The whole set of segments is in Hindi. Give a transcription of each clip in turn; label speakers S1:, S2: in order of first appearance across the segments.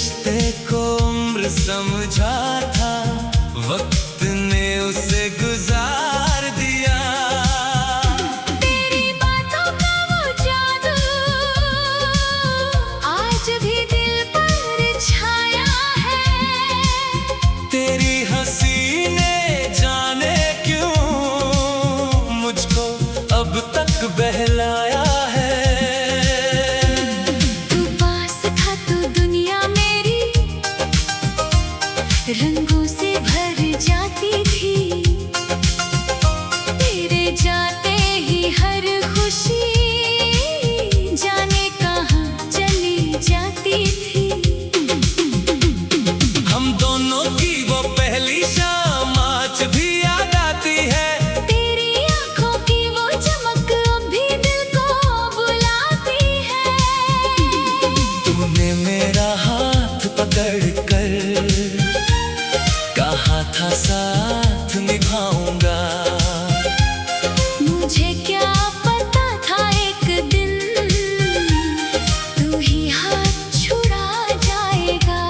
S1: रिश्ते को उम्र समझा था, वक्त ने उसे गुजार दिया।
S2: तेरी बातों का वो जादू आज भी दिल पर छाया है।
S1: तेरी हंसी ने जाने क्यों मुझको अब तक बहलाया है।
S2: तू पास था तो दुनिया मेरी रंगों से भर जाती थी। तेरे जाते ही हर खुशी जाने कहाँ चली जाती थी।
S1: हम दोनों की वो पहली शाम आज भी याद आती है।
S2: तेरी आंखों की वो चमक अब भी दिल को बुलाती है।
S1: तूने मेरा हाथ पकड़ कर कहा था साथ निभाऊंगा।
S2: मुझे क्या पता था एक दिन तू ही हाथ छुड़ा जाएगा।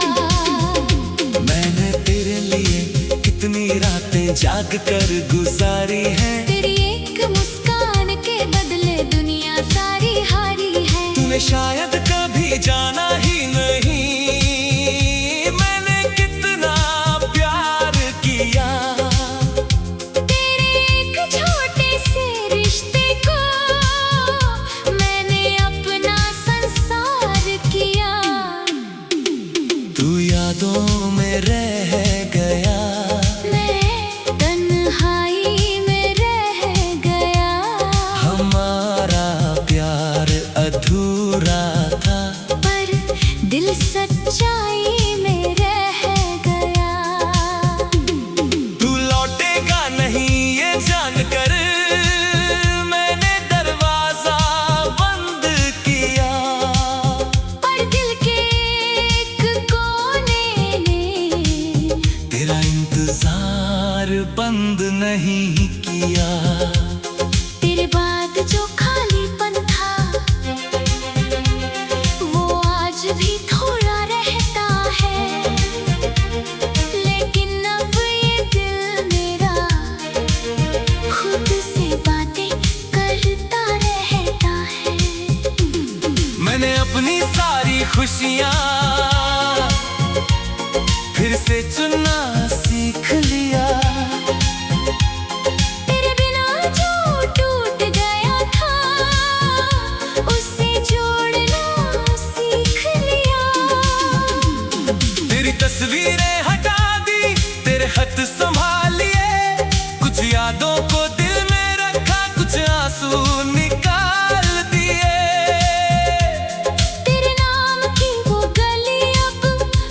S1: मैंने तेरे लिए कितनी रातें जाग कर गुजारी हैं।
S2: तेरी एक मुस्कान के बदले दुनिया सारी हारी है।
S1: तूने शायद कभी जाना ही नहीं मैंने कितना प्यार किया।
S2: तेरे एक छोटे से रिश्ते को मैंने अपना संसार किया।
S1: तू यादों में रह गया,
S2: मैं तन्हाई में रह गया।
S1: हमारा प्यार अधूरा था
S2: पर दिल सच्चाई में रह गया।
S1: तू लौटेगा नहीं ये जानकर मैंने दरवाजा बंद किया।
S2: पर दिल के एक कोने ने
S1: तेरा इंतजार बंद नहीं किया।
S2: तेरे बाद जो खालीपन था वो आज भी थोड़ा रहता है। लेकिन अब ये दिल मेरा खुद से बातें करता रहता है।
S1: मैंने अपनी सारी खुशियाँ फिर से चुनना सीख लिया।
S2: तेरे बिना जो टूट गया था उससे जोड़ना सीख लिया।
S1: तेरी तस्वीरें हटा दी, तेरे खत संभाल लिए। कुछ यादों को दिल में रखा, कुछ आंसू निकाल दिए।
S2: तेरे नाम की वो गली अब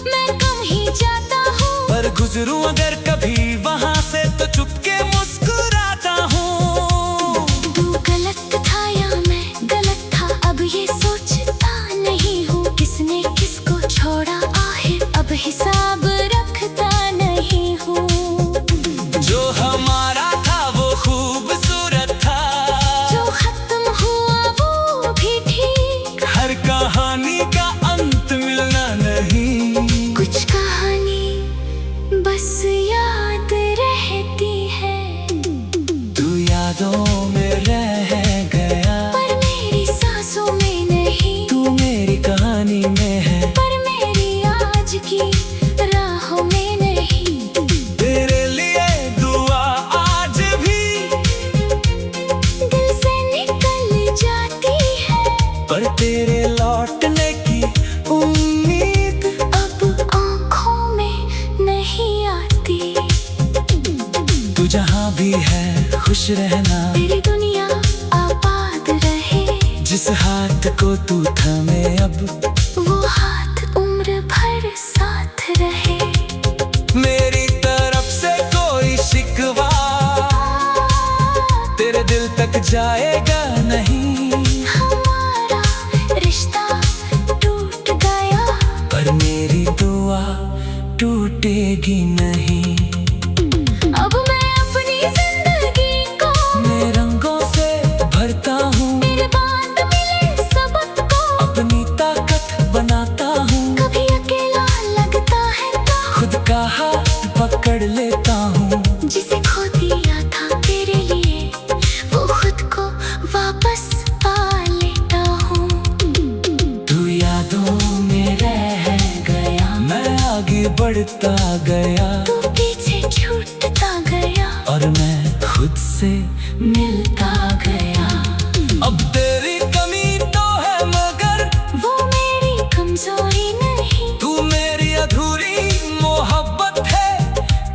S2: मैं कम ही जाता हूँ।
S1: पर गुजरूं अगर कभी वहां से तो चुपके मुस्कुराता हूँ।
S2: तू गलत था या मैं गलत था अब ये सोचता नहीं हूँ। किसने किसको छोड़ा आखिर अब हिसाब रखता नहीं हूँ।
S1: जो हमारा था वो खूबसूरत था,
S2: जो खत्म हुआ वो भी ठीक।
S1: हर कहानी का अंत मिलना नहीं।
S2: कुछ कहानी बस याद रहती है।
S1: तू यादों में रह गया,
S2: पर मेरी सांसों में नहीं।
S1: तू मेरी कहानी में है,
S2: पर मेरी आज की राहों में नहीं।
S1: तेरे लिए दुआ आज भी
S2: दिल से निकल जाती है।
S1: पर तेरे लौटने की उम्मीद
S2: अब आँखों में नहीं आती।
S1: तू जहाँ भी है खुश रहना,
S2: तेरी दुनिया आबाद रहे।
S1: जिस हाथ को तू थामे अब
S2: वो हाथ उम्र भर साथ रहे।
S1: मेरी तरफ से कोई शिकवा तेरे दिल तक जाएगा नहीं।
S2: हमारा रिश्ता टूट गया
S1: पर मेरी दुआ टूटेगी नहीं।
S2: अब मैं अपनी जिंदगी को
S1: मैं रंगों से भरता हूँ,
S2: मेरे बाद मिले सबक को
S1: अपनी ताकत बनाता हूँ।
S2: कभी अकेला
S1: आगे बढ़ता गया,
S2: तू पीछे छूटता गया
S1: और मैं खुद से
S2: मिलता गया।
S1: अब तेरी कमी तो है मगर
S2: वो मेरी कमजोरी नहीं,
S1: तू मेरी अधूरी मोहब्बत है,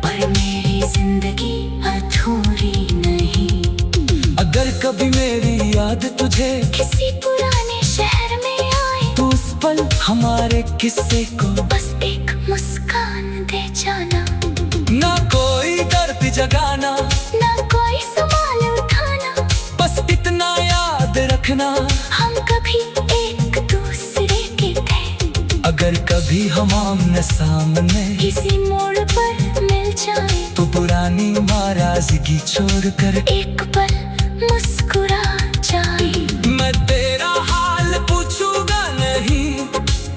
S2: पर मेरी जिंदगी अधूरी नहीं।
S1: अगर कभी मेरी याद तुझे
S2: किसी पुराने शहर में आए,
S1: तो उस पल हमारे किस्से को
S2: बस एक मुस्कान दे जाना।
S1: ना कोई दर्द जगाना,
S2: ना कोई संभाल उठाना,
S1: बस इतना याद रखना,
S2: हम कभी एक दूसरे के थे।
S1: अगर कभी हम आमने सामने
S2: किसी मोड़ पर मिल जाए,
S1: तो पुरानी नाराजगी छोड़कर
S2: एक पल मुस्कुरा जाए।
S1: मैं तेरा हाल पूछूंगा नहीं,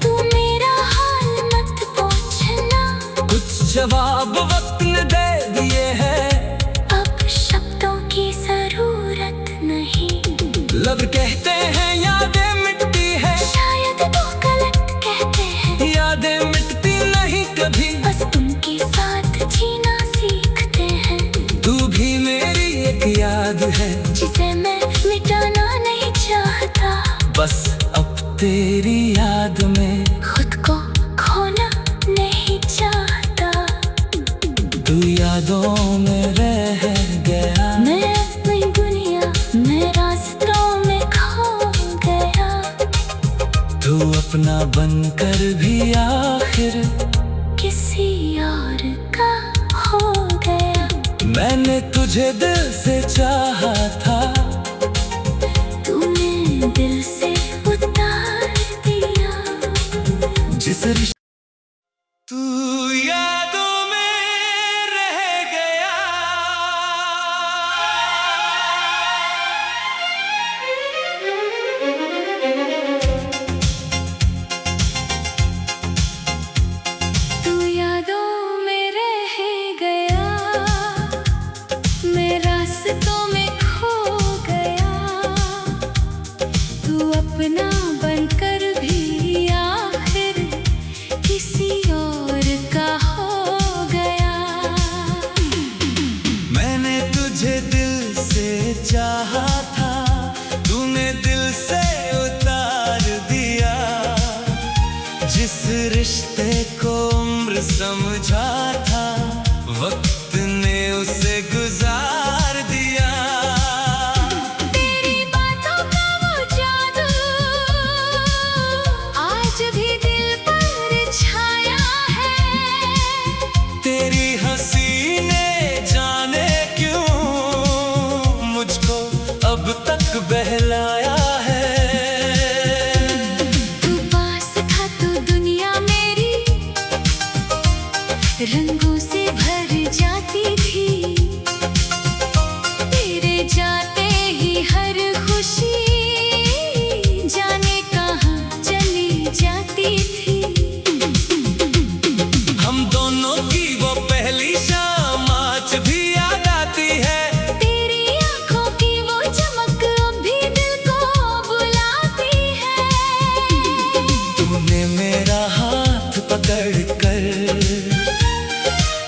S2: तू मेरा हाल मत पूछना,
S1: कुछ जवाब वक्त ने दे दिए हैं,
S2: अब शब्दों की जरूरत नहीं।
S1: लब कहते हैं यादें मिटती है,
S2: शायद तो गलत कहते हैं,
S1: यादें मिटती नहीं कभी,
S2: बस उनके साथ जीना सीखते हैं।
S1: तू भी मेरी एक याद है,
S2: जिसे मैं मिटाना नहीं चाहता,
S1: बस अब तेरी याद में
S2: खुद को खोना नहीं चाहता।
S1: तू यादों में रह गया,
S2: मैं अपनी दुनिया में रास्तों में खो गया,
S1: तू अपना बनकर भी आखिर
S2: किसी और का हो गया।
S1: मैंने तुझे दिल से चाहा था,
S2: तूने दिल से उतार दिया।
S1: जिस रिश्ते तू यादों में रह गया।
S2: तू यादों में रह गया, मैं रास्तों में खो गया, तू अपना बनकर भी आखिर किसी और का हो गया।
S1: मैंने तुझे दिल से चाहा था, तूने दिल से उतार दिया, जिस रिश्ते को उम्र समझा था, वक्त ने उसे गुजार दिया।
S2: तेरी बातों का वो जादू आज भी दिल पर छाया है,
S1: तेरी हंसी ने जाने क्यों मुझको अब तक बहलाया है।
S2: तू पास था तो दुनिया मेरी रंगों से भर जाती थी, तेरे जाते ही हर खुशी जाने कहाँ चली जाती थी।
S1: हम दोनों की वो पहली शाम आज भी याद आती है,
S2: तेरी आंखों की वो चमक अब भी दिल को बुलाती है।
S1: तूने मेरा हाथ पकड़ कर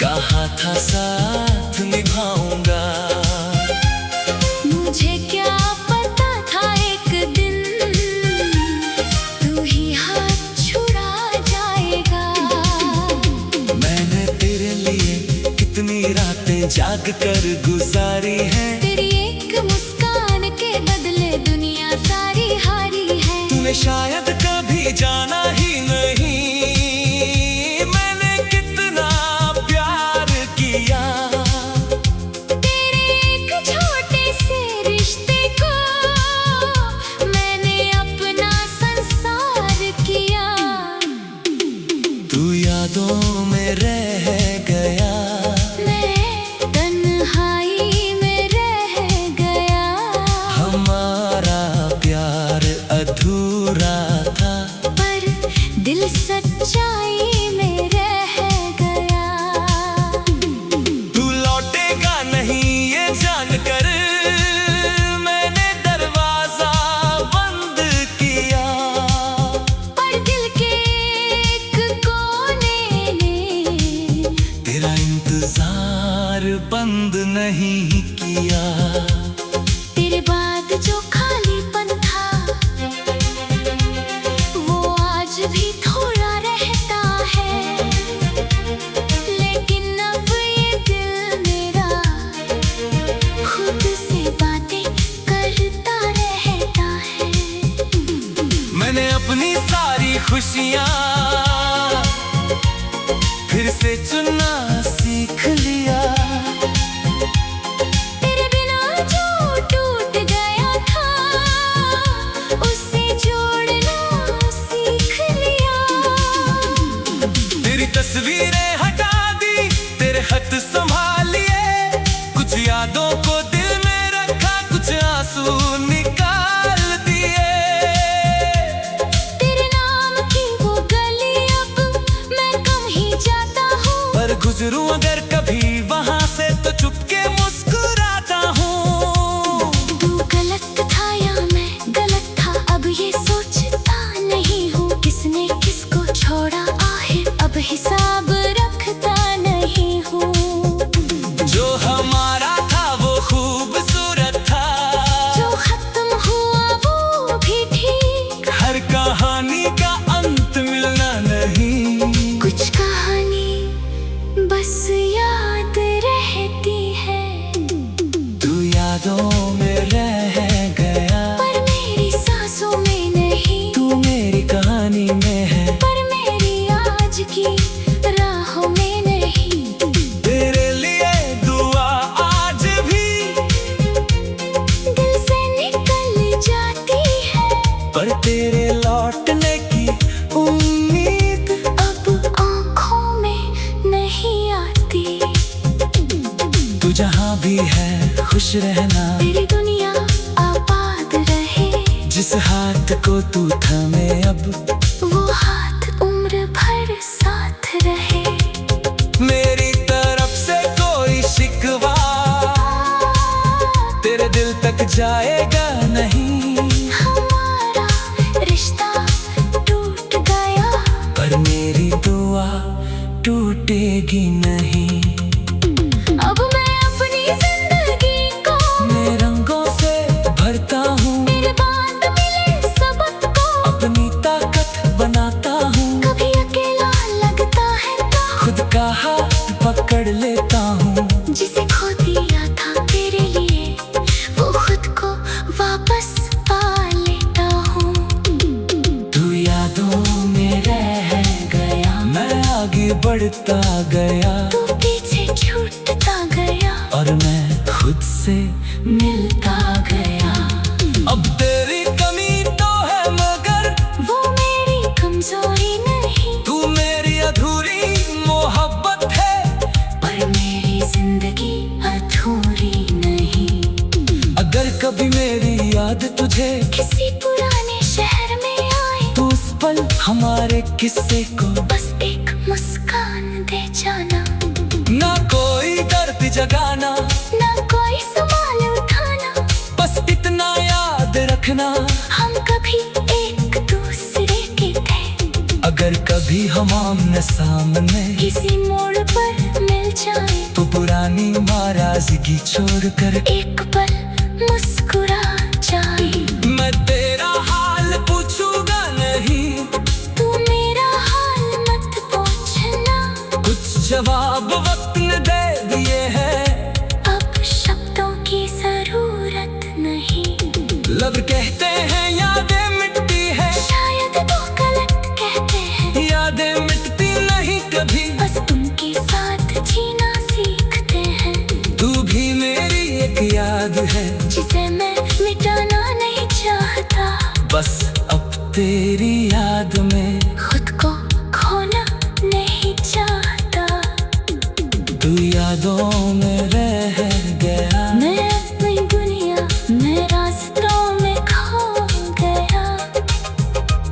S1: कहा था साथ निभाऊंगा,
S2: मुझे क्या पता था एक दिन तू ही हाथ छुड़ा जाएगा।
S1: मैंने तेरे लिए कितनी रातें जाग कर गुजारी हैं,
S2: तेरी एक मुस्कान के बदले दुनिया सारी हारी है।
S1: तूने शायद कभी जाना ही नहीं, मैंने कितना प्यार किया,
S2: तेरे एक छोटे से रिश्ते को मैंने अपना संसार किया।
S1: तू यादों में रह गया,
S2: मैं तन्हाई में रह गया,
S1: हमारा प्यार अधूरा था,
S2: पर दिल सच्चाई में रह गया।
S1: तू लौटेगा नहीं ये जानकर मैंने दरवाजा बंद किया,
S2: पर दिल के एक कोने ने
S1: तेरी तस्वीरें हटा दी, तेरे खत संभालिए, कुछ यादों को दिल में रखा, कुछ आंसू निकाल दिए।
S2: तेरे नाम की वो गली अब मैं कम ही जाता हूँ,
S1: पर गुजरूं अगर कभी वहां से तो चुपके मुस्कुराता हूँ।
S2: तू गलत था या मैं गलत था, अब ये सोचता नहीं हूँ किसने किसको छोड़ा, आखिर अब हिसाब रखता नहीं हूँ।
S1: जो हमारा था वो खूबसूरत था,
S2: जो खत्म हुआ वो भी ठीक,
S1: हर कहानी का अंत मिलना नहीं।
S2: कुछ कहानी बस याद रहती है,
S1: तू यादों में रह गया,
S2: पर मेरी सांसों में नहीं।
S1: तू मेरी कहानी में है,
S2: पर मेरी आज की राहों में नहीं।
S1: तेरे लिए दुआ आज भी
S2: दिल से निकल जाती है,
S1: पर तेरे लौटने की उम्मीद
S2: अब आँखों में नहीं आती।
S1: तू जहाँ भी है खुश रहना,
S2: तेरी दुनिया आबाद रहे,
S1: जिस हाथ को तू थामे अब
S2: वो हाथ उम्र भर साथ रहे।
S1: मेरी तरफ से कोई शिकवा तेरे दिल तक जाएगा नहीं,
S2: हमारा रिश्ता टूट गया,
S1: पर मेरी दुआ टूटेगी नहीं।
S2: अब मैं अपनी जिंदगी को
S1: मैं रंगों से भरता हूँ,
S2: मेरे बाद मिले सबक को
S1: अपनी ताकत बनाता हूँ,
S2: कभी अकेला लगता है तो
S1: खुद का हाथ पकड़ लेता हूँ।
S2: जिसे खो दिया था तेरे लिए वो खुद को वापस पा लेता हूँ।
S1: तू यादों में रह गया, मैं आगे बढ़ता गया,
S2: तू पीछे छूटता गया
S1: और मैं खुद से
S2: मिलता गया।
S1: अब तेरी कमी तो है मगर
S2: वो मेरी कमजोरी नहीं,
S1: तू मेरी अधूरी मोहब्बत है,
S2: पर मेरी जिंदगी अधूरी नहीं।
S1: अगर कभी मेरी याद तुझे
S2: किसी पुराने शहर में आए
S1: तो उस पल हमारे किस्से को
S2: बस एक मुस्कान दे जाना,
S1: ना कोई दर्द जगाना,
S2: ना कोई संभाल उठाना,
S1: बस इतना याद रखना,
S2: हम कभी एक दूसरे के थे।
S1: अगर कभी हम आमने सामने
S2: किसी मोड़ पर मिल जाए
S1: तो पुरानी नाराजगी छोड़कर
S2: एक पल मुस्कुरा जाए।
S1: मैं तेरा हाल पूछूंगा नहीं,
S2: तू मेरा हाल मत पूछना,
S1: कुछ जवाब वक्त ने दे दिए हैं,
S2: अब शब्दों की जरूरत नहीं।
S1: लब कहते हैं यादें मिटती है,
S2: शायद तो गलत कहते हैं,
S1: यादें मिटती नहीं कभी,
S2: बस उनके साथ जीना सीखते हैं।
S1: तू भी मेरी एक याद है,
S2: जिसे मैं मिटाना नहीं चाहता,
S1: बस अब तेरी याद में
S2: खुद को खोना नहीं चाहता।
S1: तू यादों में रह गया,
S2: मैं अपनी दुनिया में रास्तों में खो गया,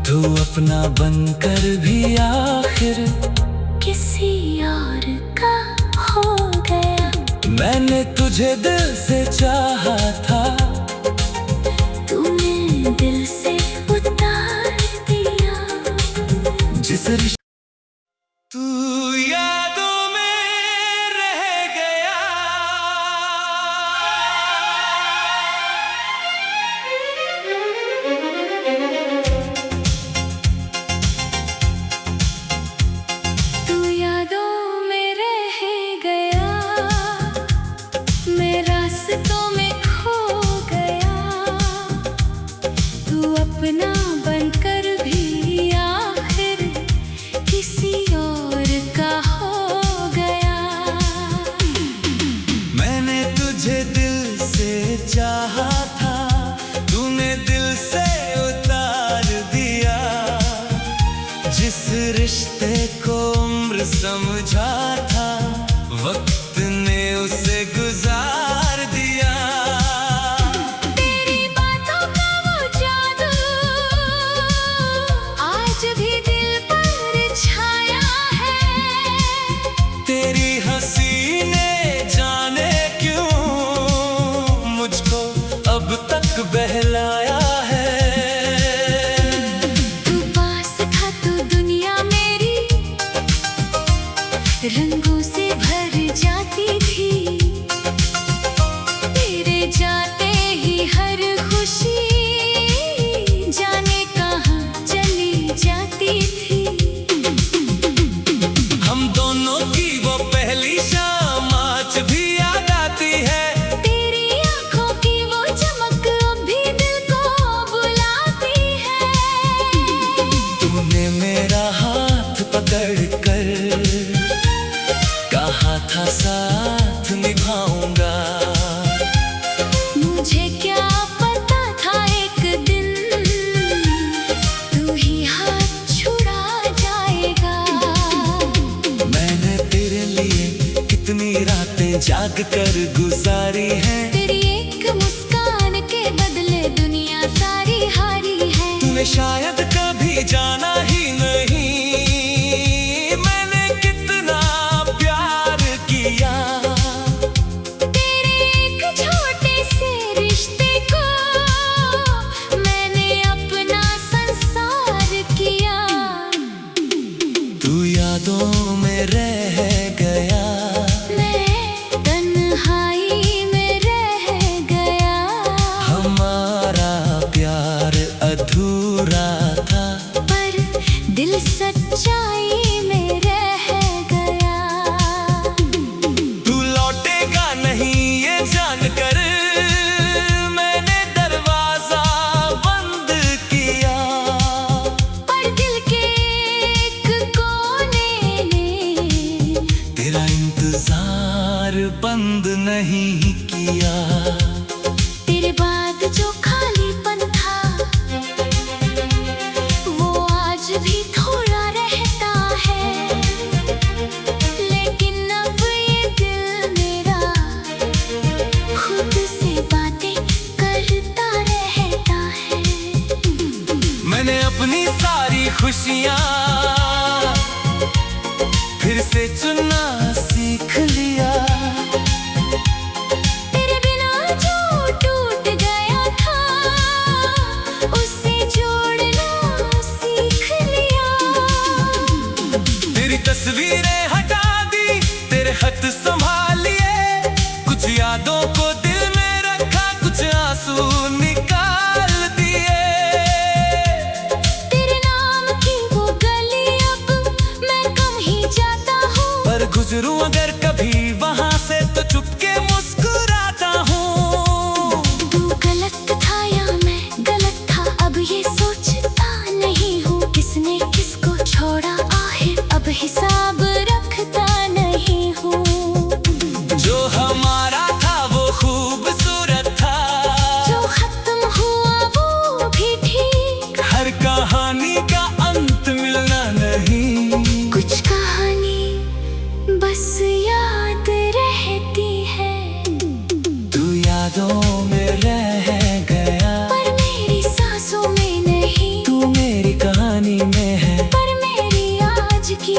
S1: तू अपना बनकर भी आखिर
S2: किसी और का हो गया।
S1: मैंने तुझे दिल से चाहा था,
S2: तूने दिल से उतार दिया,
S1: जिस रिश्ते तू यादों में रह गया।
S2: तू यादों में रह गया, मैं रास्तों में खो गया, तू अपना बनकर भी आखिर किसी और का हो गया।
S1: मैंने तुझे दिल से चाहा था, तूने दिल से उतार दिया, जिस रिश्ते को उम्र समझा था, वक्त ने उसे गुजार दिया।
S2: तेरी बातों का वो जादू आज भी दिल पर छाया है।
S1: तेरी हंसी ने जाने क्यों मुझको अब तक बहलाया है।
S2: तू पास था तो दुनिया मेरी रंगों से भर जाती थी। तेरे जाते ही हर खुशी जाने कहाँ चली जाती थी।
S1: हम दोनों की वो पहली शाम आज भी याद आती है।
S2: तेरी आंखों की वो चमक अब भी दिल को बुलाती है।
S1: तूने मेरा हाथ पकड़ कर कहा था साथ निभाऊंगा।
S2: मुझे क्या पता था एक दिन तू ही हाथ छुड़ा जाएगा।
S1: मैंने तेरे लिए कितनी रातें जाग कर गुजारी हैं।
S2: तेरी एक मुस्कान के बदले दुनिया सारी हारी है।
S1: तूने शायद कभी जाना ही नहीं मैंने कितना प्यार किया।
S2: तेरे एक छोटे से रिश्ते को मैंने अपना संसार किया।
S1: तू यादों में रह गया,
S2: मैं तन्हाई में रह गया।
S1: हमारा प्यार अधूरा था
S2: पर दिल सच्चाई में रह गया।
S1: तू लौटेगा नहीं ये जानकर मैंने दरवाजा बंद किया।
S2: पर दिल के एक कोने ने
S1: तेरा इंतजार बंद नहीं किया।
S2: तेरे बाद जो खालीपन था वो आज भी थोड़ा रहता है। लेकिन अब ये दिल मेरा खुद से बातें करता रहता है।
S1: मैंने अपनी सारी खुशियाँ फिर से चुनना सीख लिया।
S2: तेरे बिना जो टूट गया था उसे जोड़ना सीख लिया।
S1: तेरी तस्वीरें हटा दी, तेरे खत संभाल लिए, कुछ यादों को दिल में रखा, कुछ आंसू निकाल दिए।
S2: तेरे नाम की वो गली अब मैं कम ही जाता हूँ।
S1: पर गुजरूं अगर कभी वहां से तो चुपके मुस्कुराता हूँ।
S2: तू गलत था या मैं गलत था अब ये सोचता नहीं हूँ। किसने किसको छोड़ा आखिर अब हिसाब रखता नहीं हूँ।
S1: जो हमारा था वो खूबसूरत था,
S2: जो खत्म हुआ वो भी ठीक।
S1: हर कहानी का अंत मिलना नहीं।
S2: कुछ कहानी बस याद रहती है।
S1: तू यादों में रह गया,
S2: पर मेरी सांसों में नहीं।
S1: तू मेरी कहानी में है,
S2: पर मेरी आज की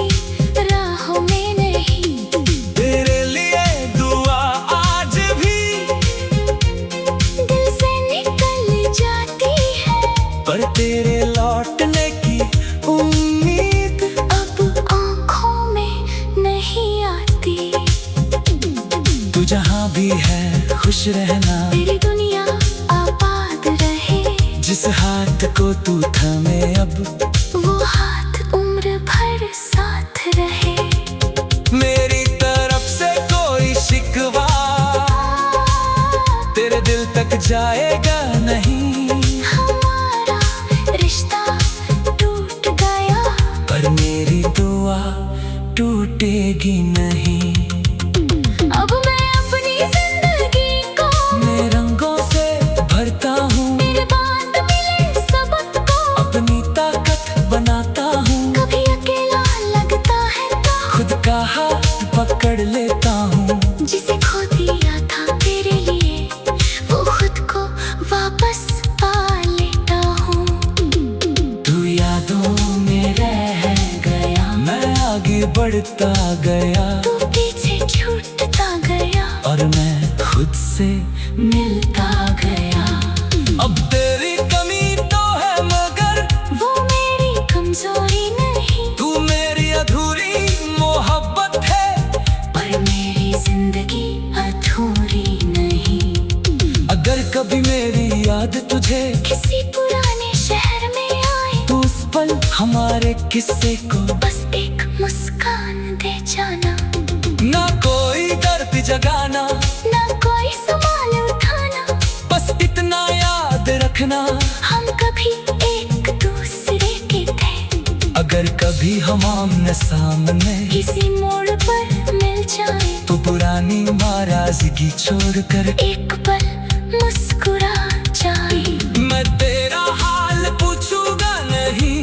S2: राहों में नहीं।
S1: तेरे लिए दुआ आज भी
S2: दिल से निकल जाती है।
S1: पर तेरे लौटने की उम्मीद
S2: अब आँखों में नहीं आती।
S1: तू जहाँ भी है खुश रहना,
S2: तेरी दुनिया आबाद रहे।
S1: जिस हाथ को तू थामे अब
S2: वो हाथ उम्र भर साथ रहे।
S1: मेरी तरफ से कोई शिकवा तेरे दिल तक जाएगा नहीं।
S2: हमारा रिश्ता टूट गया
S1: पर मेरी दुआ टूटेगी नहीं।
S2: अब मैं अपनी जिंदगी को
S1: मैं रंगों से भरता हूँ,
S2: मेरे बाद मिले सबक को
S1: अपनी ताकत बनाता हूँ।
S2: कभी अकेला लगता है तो
S1: हाथ पकड़ लेता हूँ।
S2: जिसे खो दिया था तेरे लिए वो खुद को वापस पा लेता हूँ।
S1: तू यादों में रह गया, मैं आगे बढ़ता गया।
S2: तू पीछे छूटता गया
S1: और मैं खुद से
S2: मिलता गया।
S1: अब तेरी कमी तो है मगर
S2: वो मेरी कमजोरी नहीं।
S1: तू मेरी अधूरी मोहब्बत है,
S2: पर मेरी जिंदगी अधूरी नहीं।
S1: अगर कभी मेरी याद तुझे
S2: किसी पुराने शहर में आए
S1: तो उस पल हमारे किस्से को
S2: बस एक मुस्कान दे जाना।
S1: ना कोई दर्द जगाना,
S2: ना कोई संभाल उठाना,
S1: बस इतना याद रखना
S2: हम कभी एक दूसरे के थे।
S1: अगर कभी हम आमने सामने
S2: किसी मोड़ पर मिल जाए
S1: तो पुरानी नाराजगी छोड़कर
S2: एक पल मुस्कुरा जाए।
S1: मैं तेरा हाल पूछूंगा नहीं,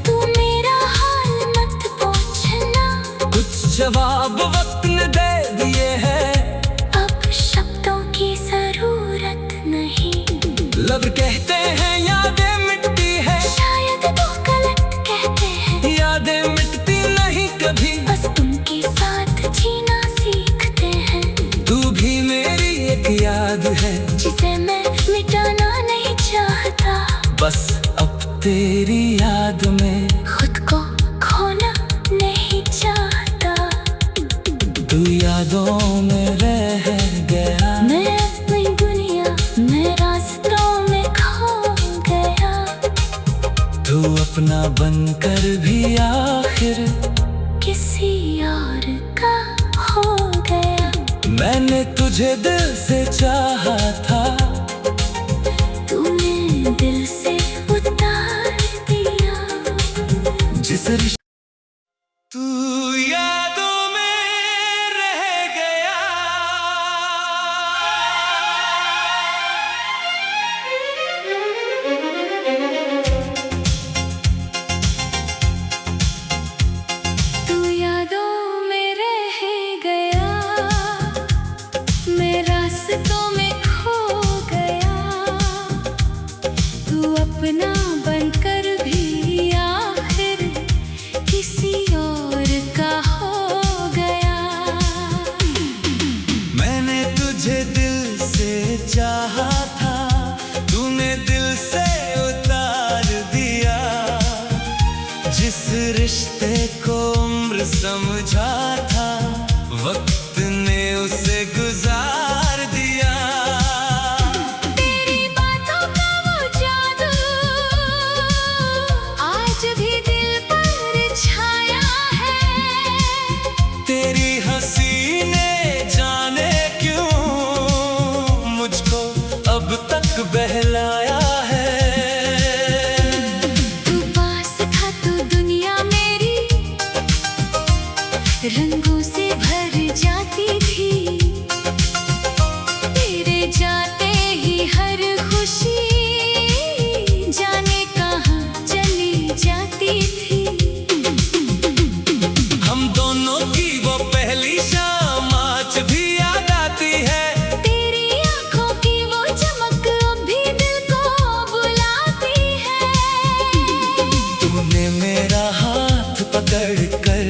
S2: तू मेरा हाल मत पूछना।
S1: कुछ जवाब वक्त ने दे दिए हैं,
S2: अब शब्दों की जरूरत नहीं।
S1: लब कहते हैं यादें मिटती है,
S2: शायद तो गलत कहते हैं।
S1: यादें मिटती नहीं कभी,
S2: बस उनके साथ जीना सीखते हैं।
S1: तू भी मेरी एक याद है
S2: जिसे मैं मिटाना नहीं चाहता।
S1: बस अब तेरी याद में
S2: खुद को खोना नहीं चाहता।
S1: तू यादों में रह गया,
S2: मैं अपनी दुनिया में रास्तों में खो गया।
S1: तू अपना बनकर भी आखिर
S2: किसी और का हो गया।
S1: मैंने तुझे दिल से चाहा था,
S2: तूने दिल से उतार दिया।
S1: जिस रिश्ते तू यादों में रह गया।
S2: तू यादों में रह गया, मैं रास्तों में खो गया। तू अपना बनकर भी आखिर किसी और का हो गया।
S1: मैंने तुझे दिल से चाहा था, तूने दिल से उतार दिया। जिस रिश्ते को उम्र समझा था, वक्त ने उसे गुजार दिया।
S2: तेरी बातों का वो जादू आज भी दिल पर छाया है।
S1: तेरी हंसी ने जाने क्यों मुझको अब तक बहलाया है।
S2: तू पास था तो दुनिया मेरी रंगों से भर जाती थी। तेरे जाते ही हर खुशी जाने कहाँ चली जाती थी।
S1: हम दोनों की वो पहली शाम आज भी याद आती है।
S2: तेरी आंखों की वो चमक अब भी दिल को बुलाती है।
S1: तूने मेरा हाथ पकड़ कर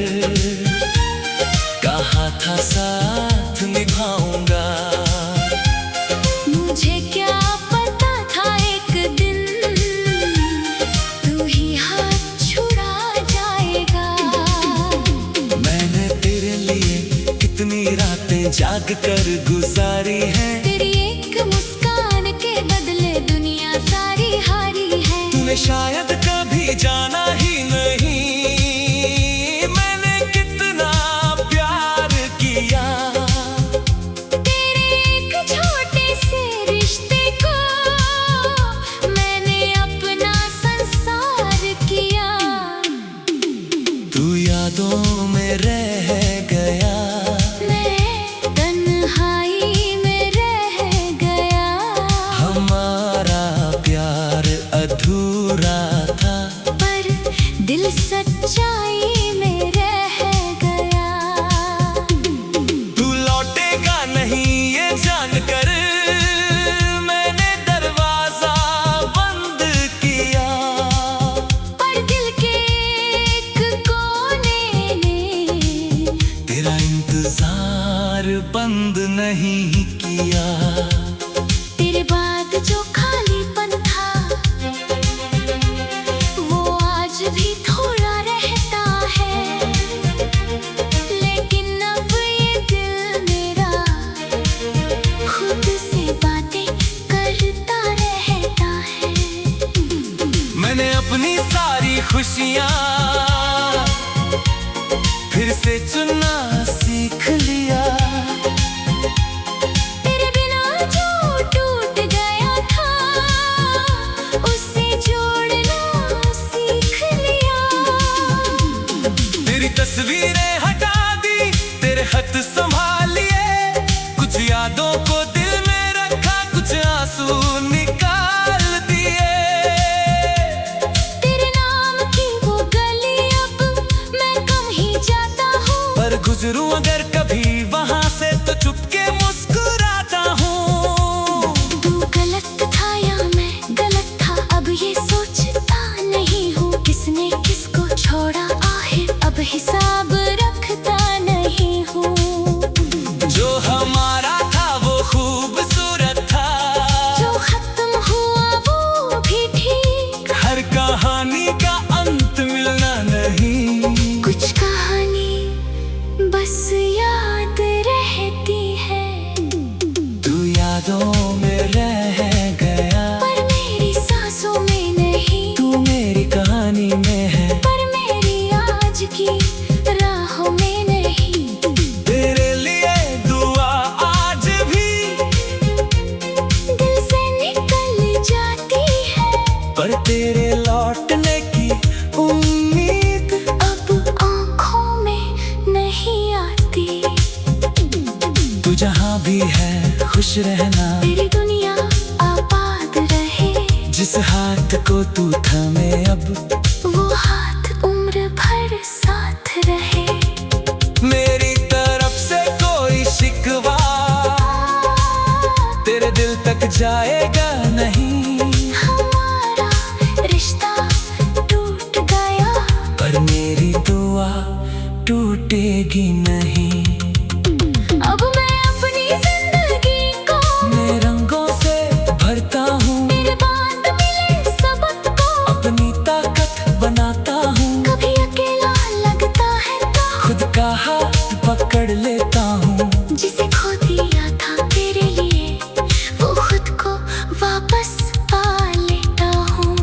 S1: कहा था साथ निभाऊंगा।
S2: मुझे क्या पता था एक दिन तू ही हाथ छुड़ा जाएगा।
S1: मैंने तेरे लिए कितनी रातें जाग कर गुजारी हैं।
S2: तेरी एक मुस्कान के बदले दुनिया सारी हारी है।
S1: तूने शायद कभी जाना ही नहीं, मैंने कितना प्यार किया।
S2: तेरे एक छोटे से रिश्ते को मैंने अपना संसार किया।
S1: तू यादों में रह गया,
S2: मैं तन्हाई में रह गया।
S1: हमारा प्यार अधूरा था,
S2: पर दिल
S1: इंतजार बंद नहीं किया।
S2: तेरे बाद जो खालीपन था वो आज भी थोड़ा रहता है, लेकिन अब ये दिल मेरा खुद से बातें करता रहता है।
S1: मैंने अपनी सारी खुशियाँ फिर से चुनना सीख लिया।
S2: तेरे बिना जो टूट गया था उससे जोड़ना सीख लिया।
S1: तेरी तस्वीरें हटा दी, तेरे खत संभाल लिए, कुछ यादों को दिल में रखा, कुछ आंसू निकाल दिए।
S2: तेरे नाम की वो गली अब मैं कम ही जाता हूँ,
S1: पर गुजरूं अगर कभी वहां से तो चुपके मुस्कुराता हूँ।
S2: तू गलत था या मैं गलत था, अब ये सोचता नहीं हूँ किसने किसको छोड़ा, आखिर अब हिसाब रखता नहीं हूँ।
S1: जो हमारा था वो खूबसूरत था,
S2: जो खत्म हुआ वो भी ठीक,
S1: हर कहानी का अंत मिलना नहीं।
S2: कुछ कहानी बस याद रहती है,
S1: तू यादों में रह गया,
S2: पर मेरी सांसों में नहीं।
S1: तू मेरी कहानी में है,
S2: पर मेरी आज की राहों में नहीं।
S1: तेरे लिए दुआ आज भी
S2: दिल से निकल जाती है,
S1: पर तेरे लौटने की उम्मीद
S2: अब आँखों में नहीं आती।
S1: तू जहाँ भी है खुश रहना,
S2: तेरी दुनिया आबाद रहे,
S1: जिस हाथ को तू थामे अब
S2: वो हाथ उम्र भर साथ रहे।
S1: मेरी तरफ से कोई शिकवा तेरे दिल तक जाएगा नहीं।
S2: हमारा रिश्ता टूट गया,
S1: पर मेरी दुआ टूटेगी नहीं।
S2: अब मैं अपनी जिंदगी को
S1: मैं रंगों से भरता हूँ,
S2: मेरे बाद मिले सबक को
S1: अपनी ताकत बनाता हूँ,
S2: कभी अकेला लगता है तो
S1: खुद का हाथ पकड़ लेता हूँ।
S2: जिसे खो दिया था तेरे लिए वो खुद को वापस पा लेता हूँ।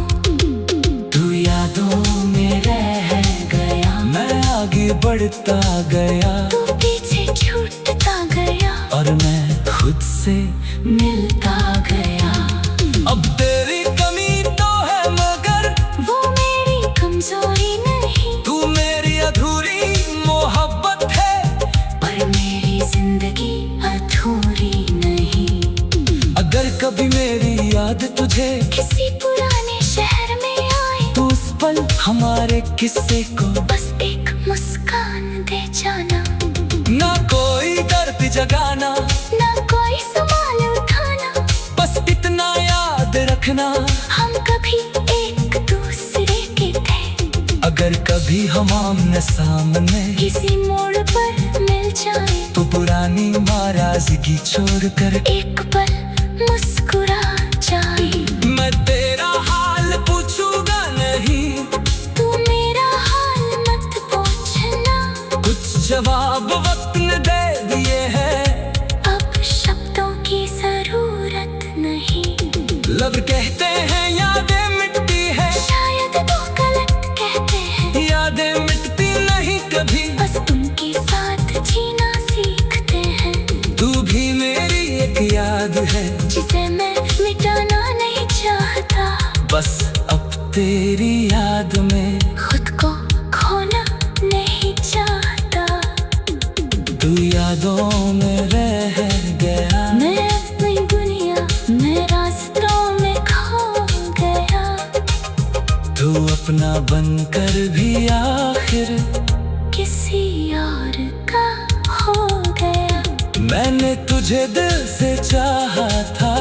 S1: तू यादों में रह गया, मैं आगे बढ़ता गया,
S2: तू पीछे छूटता गया
S1: और मैं खुद से
S2: मिलता गया।
S1: अब तेरी कमी तो है मगर
S2: वो मेरी कमजोरी नहीं,
S1: तू मेरी अधूरी मोहब्बत है,
S2: पर मेरी जिंदगी अधूरी नहीं।
S1: अगर कभी मेरी याद तुझे
S2: किसी पुराने शहर में आए
S1: तो उस पल हमारे किस्से को
S2: बस एक मुस्कान दे जाना,
S1: ना कोई दर्द जगाना,
S2: ना कोई संभाल उठाना,
S1: बस इतना याद रखना
S2: हम कभी एक दूसरे के थे।
S1: अगर कभी हम आमने सामने
S2: किसी मोड़ पर मिल जाए
S1: तो पुरानी नाराजगी छोड़कर
S2: एक पल मुस्कुरा जाए।
S1: मैं तेरा हाल पूछूंगा नहीं,
S2: तू मेरा हाल मत पूछना,
S1: कुछ जवाब वक्त ने दे दिए हैं,
S2: अब शब्दों की जरूरत नहीं।
S1: लब कहते हैं यादें मिटती है,
S2: शायद तो गलत कहते हैं,
S1: यादें मिटती नहीं कभी,
S2: बस उनके साथ जीना सीखते हैं।
S1: तू भी मेरी एक याद है,
S2: जिसे मैं मिटाना नहीं चाहता,
S1: बस अब तेरी याद में
S2: खुद को खोना नहीं चाहता।
S1: तू यादों में रह गया,
S2: मैं अपनी दुनिया में रास्तों में खो गया,
S1: तू अपना बनकर भी आखिर
S2: किसी और का हो गया।
S1: मैंने तुझे दिल से चाहा था,